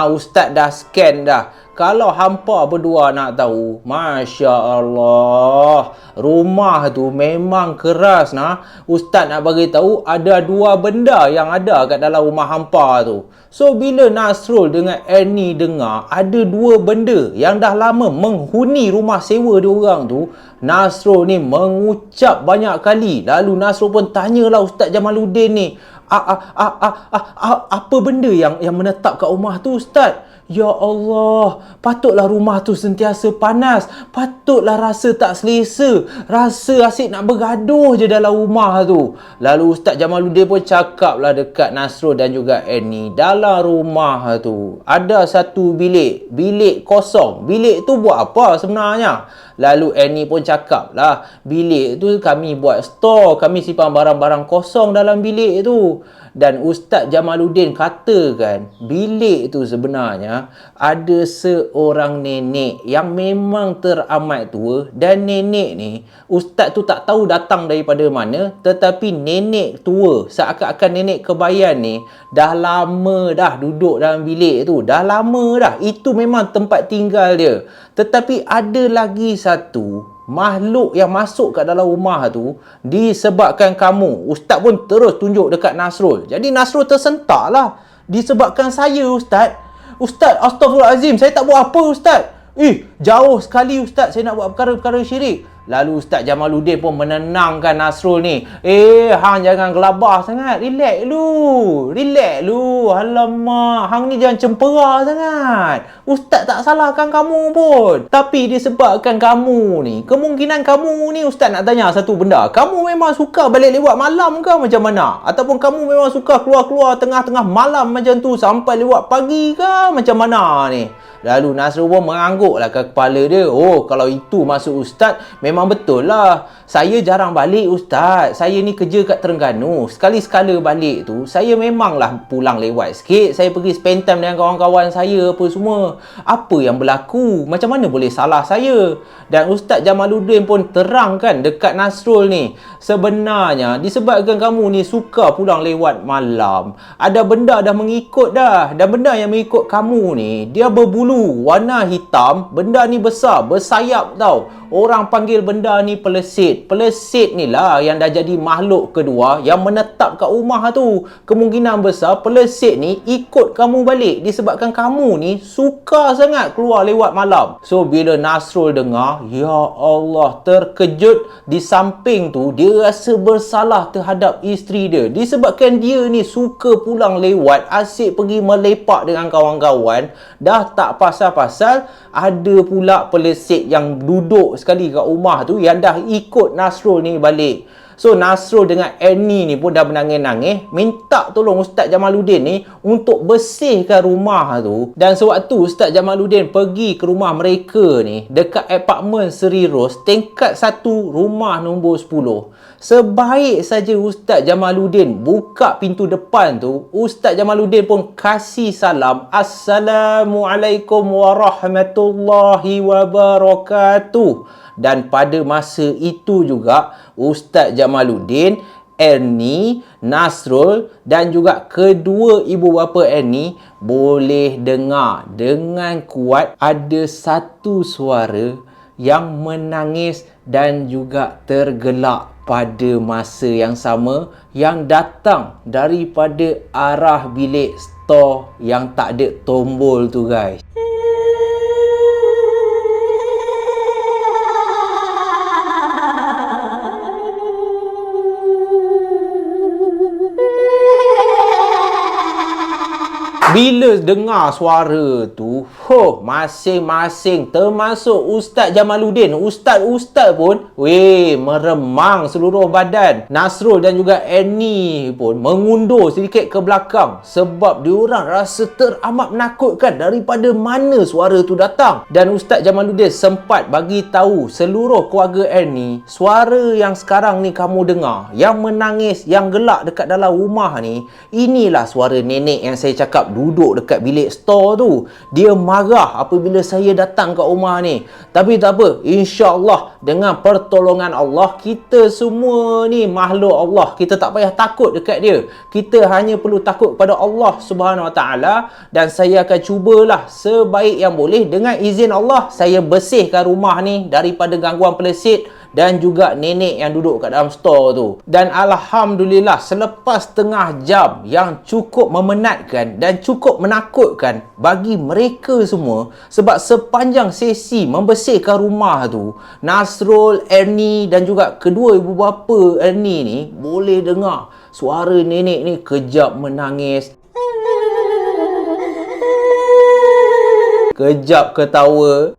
Ustaz dah scan dah. Kalau hampa berdua nak tahu, Masya Allah, rumah tu memang keras nah. Ustaz nak bagi tahu ada 2 benda yang ada kat dalam rumah hampa tu. So bila Nasrul dengan Ernie dengar ada 2 benda yang dah lama menghuni rumah sewa diorang tu, Nasrul ni mengucap banyak kali. Lalu Nasrul pun tanyalah Ustaz Jamaluddin ni, apa benda yang menetap kat rumah tu Ustaz? Ya Allah, patutlah rumah tu sentiasa panas. Patutlah rasa tak selesa. Rasa asyik nak bergaduh je dalam rumah tu. Lalu Ustaz Jamaluddin pun cakaplah dekat Nasrul dan juga Ernie, dalam rumah tu ada satu bilik. Bilik kosong. Bilik tu buat apa sebenarnya? Lalu Ernie pun cakap lah, bilik tu kami buat store. Kami simpan barang-barang kosong dalam bilik tu. Dan Ustaz Jamaluddin katakan bilik tu sebenarnya ada seorang nenek yang memang teramat tua. Dan nenek ni, Ustaz tu tak tahu datang daripada mana, tetapi nenek tua, seakan-akan nenek kebayan ni dah lama dah duduk dalam bilik tu. Dah lama dah. Itu memang tempat tinggal dia. Tetapi ada lagi satu makhluk yang masuk kat dalam rumah tu disebabkan kamu. Ustaz pun terus tunjuk dekat Nasrul. Jadi Nasrul tersentak lah. Disebabkan saya Ustaz. Ustaz, astagfirullahalazim, saya tak buat apa Ustaz. Jauh sekali Ustaz saya nak buat perkara-perkara syirik. Lalu Ustaz Jamaluddin pun menenangkan Nasrul ni. Hang jangan gelabah sangat. Relax lu. Alamak, hang ni jangan cempera sangat. Ustaz tak salahkan kamu pun. Tapi disebabkan kamu ni, kemungkinan kamu ni, Ustaz nak tanya satu benda. Kamu memang suka balik lewat malam ke macam mana? Ataupun kamu memang suka keluar-keluar tengah-tengah malam macam tu sampai lewat pagi ke macam mana ni? Lalu Nasrul pun mengangguklah ke kepala dia. Kalau itu maksud Ustaz, memang betul lah. Saya jarang balik Ustaz. Saya ni kerja kat Terengganu. Sekali-sekala balik tu, saya memanglah pulang lewat sikit. Saya pergi spend time dengan kawan-kawan saya apa semua. Apa yang berlaku? Macam mana boleh salah saya? Dan Ustaz Jamaluddin pun terangkan dekat Nasrul ni, sebenarnya disebabkan kamu ni suka pulang lewat malam, ada benda dah mengikut dah. Dan benda yang mengikut kamu ni, dia berbulu, warna hitam. Benda ni besar, bersayap tau. Orang panggil benda ni pelesit. Pelesit ni lah yang dah jadi makhluk kedua yang menetap kat rumah tu. Kemungkinan besar pelesit ni ikut kamu balik disebabkan kamu ni suka sangat keluar lewat malam. So bila Nasrul dengar, ya Allah, terkejut. Di samping tu dia rasa bersalah terhadap isteri dia disebabkan dia ni suka pulang lewat, asyik pergi melepak dengan kawan-kawan. Dah tak pasal-pasal ada pula pelesit yang duduk sekali kat rumah tu yang dah ikut Nasrul ni balik. So Nasrul dengan Ernie ni pun dah menangis-nangis minta tolong Ustaz Jamaluddin ni untuk bersihkan rumah tu. Dan sewaktu Ustaz Jamaluddin pergi ke rumah mereka ni dekat apartmen Seri Rose tingkat 1 rumah nombor 10, sebaik saja Ustaz Jamaluddin buka pintu depan tu, Ustaz Jamaluddin pun kasih salam, Assalamualaikum warahmatullahi wabarakatuh. Dan pada masa itu juga Ustaz Jamaluddin, Ernie, Nasrul dan juga kedua ibu bapa Ernie boleh dengar dengan kuat ada satu suara yang menangis dan juga tergelak pada masa yang sama yang datang daripada arah bilik store yang tak ada tombol tu, guys. Bila dengar suara tu, masing-masing termasuk Ustaz Jamaluddin, Ustaz-Ustaz pun, meremang seluruh badan. Nasrul dan juga Ernie pun mengundur sedikit ke belakang sebab diorang rasa teramat menakutkan daripada mana suara tu datang. Dan Ustaz Jamaluddin sempat bagi tahu seluruh keluarga Ernie, suara yang sekarang ni kamu dengar, yang menangis, yang gelak dekat dalam rumah ni, inilah suara nenek yang saya cakap duduk dekat bilik store tu. Dia marah apabila saya datang kat rumah ni. Tapi tak apa, insya-Allah dengan pertolongan Allah, kita semua ni makhluk Allah, kita tak payah takut dekat dia. Kita hanya perlu takut kepada Allah Subhanahu Wa Taala. Dan saya akan cubalah sebaik yang boleh dengan izin Allah, saya bersihkan rumah ni daripada gangguan pelesit dan juga nenek yang duduk kat dalam store tu. Dan Alhamdulillah, selepas setengah jam yang cukup memenatkan dan cukup menakutkan bagi mereka semua, sebab sepanjang sesi membersihkan rumah tu, Nasrul, Ernie dan juga kedua ibu bapa Ernie ni boleh dengar suara nenek ni kejap menangis, kejap ketawa.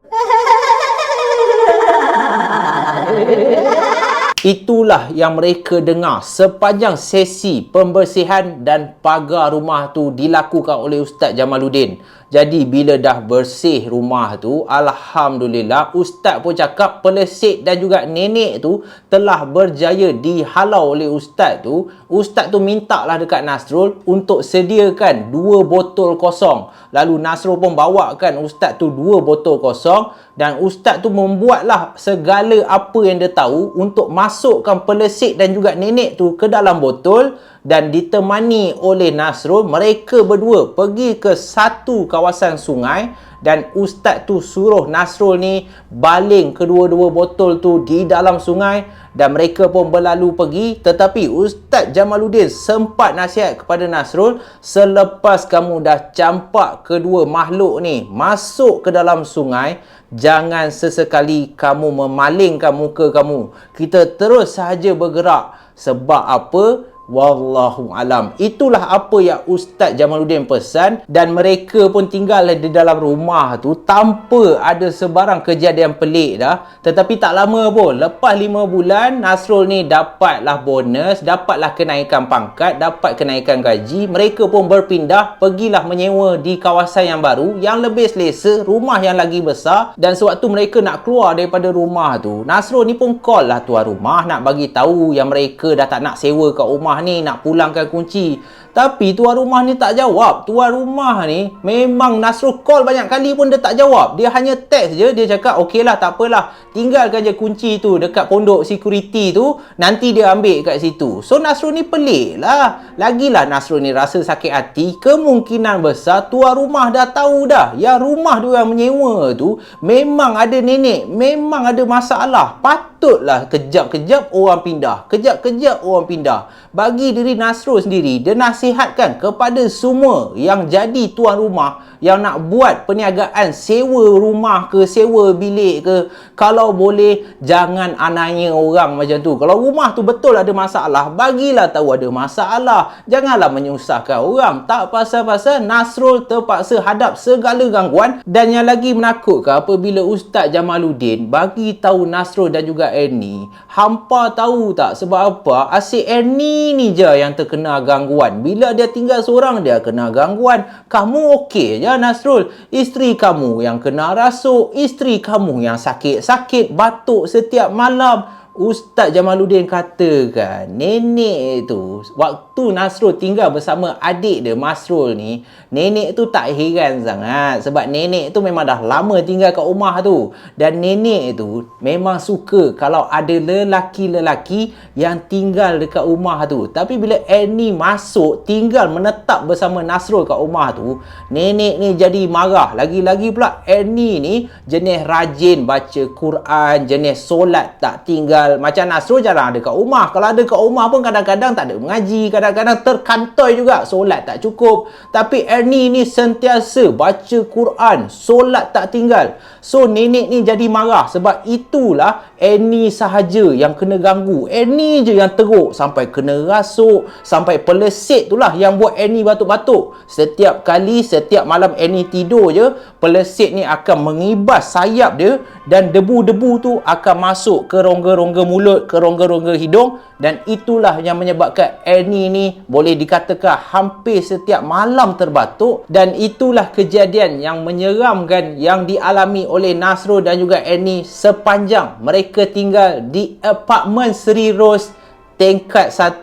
Itulah yang mereka dengar sepanjang sesi pembersihan dan pagar rumah tu dilakukan oleh Ustaz Jamaluddin. Jadi bila dah bersih rumah tu, Alhamdulillah, Ustaz pun cakap pelesit dan juga nenek tu telah berjaya dihalau oleh Ustaz tu. Ustaz tu minta lah dekat Nasrul untuk sediakan 2 botol kosong. Lalu Nasrul pun bawakan Ustaz tu 2 botol kosong. Dan Ustaz tu membuatlah segala apa yang dia tahu untuk masukkan pelesit dan juga nenek tu ke dalam botol. Dan ditemani oleh Nasrul, mereka berdua pergi ke satu kawasan sungai. Dan Ustaz tu suruh Nasrul ni baling kedua-dua botol tu di dalam sungai. Dan mereka pun berlalu pergi. Tetapi Ustaz Jamaluddin sempat nasihat kepada Nasrul, selepas kamu dah campak kedua makhluk ni masuk ke dalam sungai, jangan sesekali kamu memalingkan muka kamu. Kita terus sahaja bergerak. Sebab apa? Wallahu alam. Itulah apa yang Ustaz Jamaluddin pesan. Dan mereka pun tinggal di dalam rumah tu tanpa ada sebarang kejadian pelik dah. Tetapi tak lama pun, lepas 5 bulan, Nasrul ni dapatlah bonus, dapatlah kenaikan pangkat, dapat kenaikan gaji. Mereka pun berpindah, pergilah menyewa di kawasan yang baru, yang lebih selesa, rumah yang lagi besar. Dan sewaktu mereka nak keluar daripada rumah tu, Nasrul ni pun call lah tuan rumah nak bagi tahu yang mereka dah tak nak sewa kat rumah ni, nak pulangkan kunci. Tapi tuan rumah ni tak jawab. Tuan rumah ni memang Nasrul call banyak kali pun dia tak jawab. Dia hanya text je. Dia cakap okey lah, tak apalah, tinggalkan je kunci tu dekat pondok security tu, nanti dia ambil kat situ. So Nasrul ni pelik lah. Lagilah Nasrul ni rasa sakit hati. Kemungkinan besar tuan rumah dah tahu dah yang rumah dia yang menyewa tu memang ada nenek, memang ada masalah. Patutlah kejap-kejap orang pindah, kejap-kejap orang pindah. Bagi diri Nasrul sendiri, dia nasihatkan kepada semua yang jadi tuan rumah, yang nak buat perniagaan sewa rumah ke, sewa bilik ke, kalau boleh jangan anaya orang macam tu. Kalau rumah tu betul ada masalah, bagilah tahu ada masalah. Janganlah menyusahkan orang. Tak pasal-pasal Nasrul terpaksa hadap segala gangguan. Dan yang lagi menakutkan, apabila Ustaz Jamaluddin bagi tahu Nasrul dan juga Ernie, hampa tahu tak sebab apa? Asyik Ernie ni je yang terkena gangguan. Bila dia tinggal seorang, dia kena gangguan. Kamu okey je Nasrul. Isteri kamu yang kena rasuk, isteri kamu yang sakit-sakit, batuk setiap malam. Ustaz Jamaluddin katakan nenek tu waktu Nasrul tinggal bersama adik dia Masrul ni, nenek tu tak heran sangat sebab nenek tu memang dah lama tinggal kat rumah tu, dan nenek tu memang suka kalau ada lelaki-lelaki yang tinggal dekat rumah tu. Tapi bila Ernie masuk tinggal menetap bersama Nasrul kat rumah tu, nenek ni jadi marah. Lagi-lagi pula Ernie ni jenis rajin baca Quran, jenis solat tak tinggal. Macam Nasrul jarang ada kat rumah. Kalau ada kat rumah pun kadang-kadang tak ada mengaji, kadang-kadang terkantoi juga, solat tak cukup. Tapi Ernie ni sentiasa baca Quran, solat tak tinggal. So nenek ni jadi marah sebab itulah Ernie sahaja yang kena ganggu. Ernie je yang teruk sampai kena rasuk, sampai pelesit tu lah yang buat Ernie batuk-batuk. Setiap kali, setiap malam Ernie tidur je, pelesit ni akan mengibas sayap dia dan debu-debu tu akan masuk ke rongga-rongga mulut, ke rongga-rongga hidung, dan itulah yang menyebabkan Ernie ni boleh dikatakan hampir setiap malam terbatuk. Dan itulah kejadian yang menyeramkan yang dialami oleh Nasrul dan juga Ernie sepanjang mereka tinggal di apartmen Seri Rose tingkat 1,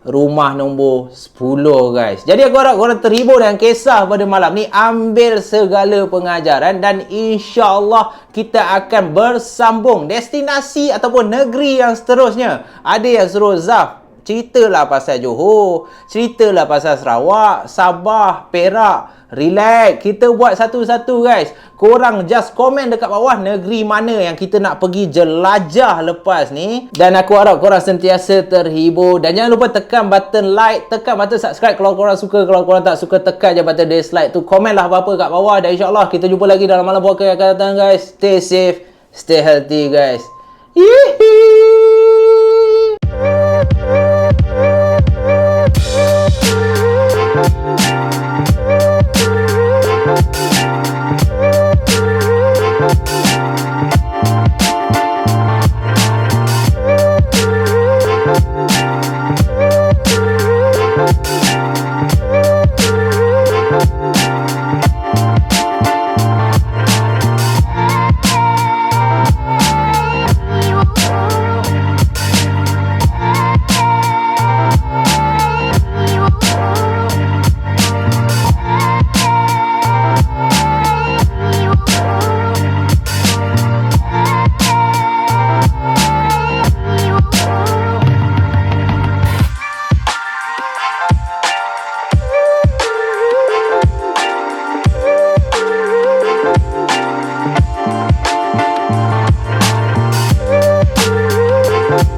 rumah nombor 10 guys. Jadi aku harap korang terhibur dengan kisah pada malam ni. Ambil segala pengajaran dan insya-Allah kita akan bersambung destinasi ataupun negeri yang seterusnya. Ada yang suruh Zaf, ceritalah pasal Johor, ceritalah pasal Sarawak, Sabah, Perak. Relax, kita buat satu-satu guys. Korang just komen dekat bawah negeri mana yang kita nak pergi jelajah lepas ni. Dan aku harap korang sentiasa terhibur. Dan jangan lupa tekan button like, tekan button subscribe kalau korang suka. Kalau korang tak suka, tekan je button dislike tu. Komen lah apa-apa kat bawah. Dan insyaAllah kita jumpa lagi dalam malam podcast yang akan datang guys. Stay safe, stay healthy guys. Yeehee.